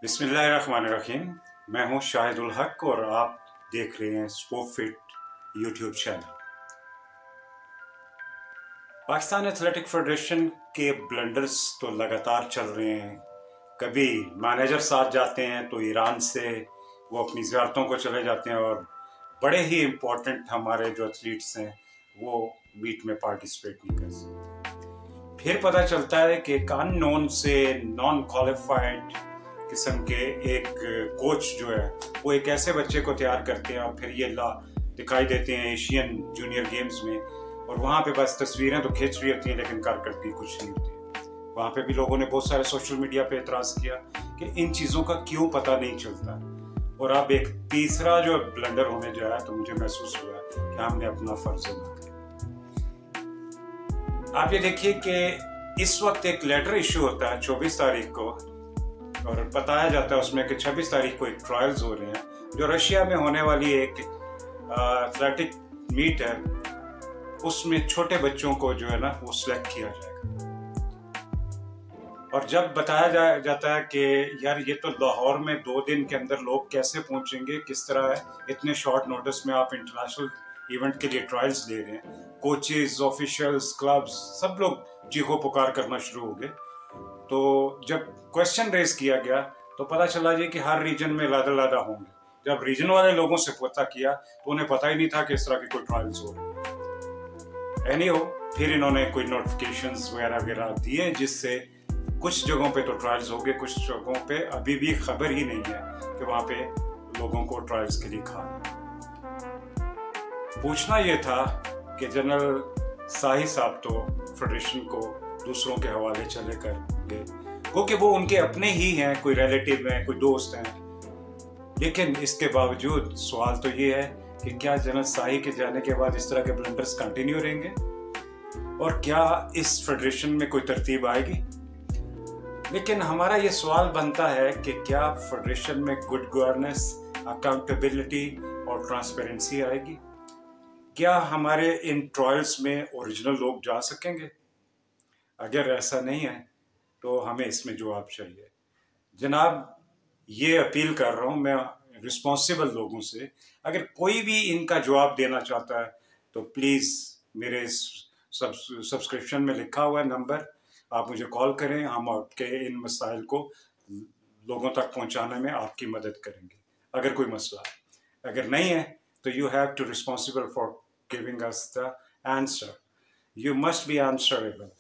बिस्मिल्लाहिर्रहमानिर्रहीम। मैं हूं शाहिदुल हक और आप देख रहे हैं sport fit YouTube channel. Pakistan athletic federation के ब्लंडर्स तो लगातार चल रहे हैं। कभी मैनेजर साथ जाते हैं तो ईरान से वो अपनी ज़ियारतों को चले जाते हैं और बड़े ही इम्पोर्टेंट हमारे जो एथलीट्स हैं वो मीट में पार्टिसिपेट नहीं कर सकते। फिर पता चलता है कि एक अननोन से नॉन क्वालिफाइड किस्म के एक कोच जो है वो एक ऐसे बच्चे को तैयार करते हैं और फिर ये दिखाई देते हैं एशियन जूनियर गेम्स में, और वहाँ पे बस तस्वीरें तो खींच रही होती हैं लेकिन कारकर्दगी कुछ नहीं होती। वहाँ पे भी लोगों ने बहुत सारे सोशल मीडिया पे एतराज़ किया कि इन चीज़ों का क्यों पता नहीं चलता। और अब एक तीसरा जो ब्लंडर होने जा रहा है तो मुझे महसूस हुआ कि हमने अपना फर्ज अदा किया। आप ये देखिए कि इस वक्त एक लेटर इशू होता है 24 तारीख को, और बताया जाता है उसमें कि 26 तारीख को एक ट्रायल्स हो रहे हैं जो रशिया में होने वाली एक एथलेटिक मीट है, उसमें छोटे बच्चों को जो है ना वो सिलेक्ट किया जाएगा। और जब बताया जाता है कि यार ये तो लाहौर में 2 दिन के अंदर लोग कैसे पहुंचेंगे, किस तरह है, इतने शॉर्ट नोटिस में आप इंटरनेशनल इवेंट के लिए ट्रायल्स ले रहे हैं, कोचेज, ऑफिशियल्स, क्लब्स सब लोग चीखो पुकार करना शुरू हो गए। तो जब क्वेश्चन रेज किया गया तो पता चला जी कि हर रीजन में लादा होंगे। जब रीजन वाले लोगों से पता किया तो उन्हें पता ही नहीं था कि इस तरह के कोई ट्रायल्स हो रहे। एनीहो, फिर इन्होंने कोई नोटिफिकेशंस वगैरह दिए जिससे कुछ जगहों पे तो ट्रायल्स हो गए, कुछ जगहों पे अभी भी खबर ही नहीं है कि वहाँ पे लोगों को ट्रायल्स के लिए कहा। पूछना ये था कि जनरल शाही साहब तो फेडरेशन को दूसरों के हवाले चले कर गए, क्योंकि वो उनके अपने ही हैं, कोई रिलेटिव हैं, कोई दोस्त हैं। लेकिन इसके बावजूद सवाल तो ये है कि क्या जनरल शाही के जाने के बाद इस तरह के ब्लंडर्स कंटिन्यू रहेंगे, और क्या इस फेडरेशन में कोई तरतीब आएगी। लेकिन हमारा ये सवाल बनता है कि क्या फेडरेशन में गुड गवर्नेंस, अकाउंटेबिलिटी और ट्रांसपेरेंसी आएगी। क्या हमारे इन ट्रायल्स में ओरिजिनल लोग जा सकेंगे। अगर ऐसा नहीं है तो हमें इसमें जवाब चाहिए। जनाब, ये अपील कर रहा हूँ मैं रिस्पॉन्सिबल लोगों से, अगर कोई भी इनका जवाब देना चाहता है तो प्लीज़ मेरे सब्सक्रिप्शन में लिखा हुआ है नंबर, आप मुझे कॉल करें। हम आपके इन मसाइल को लोगों तक पहुँचाने में आपकी मदद करेंगे अगर कोई मसला है। अगर नहीं है तो you have to responsible for giving us the answer. You must be answerable.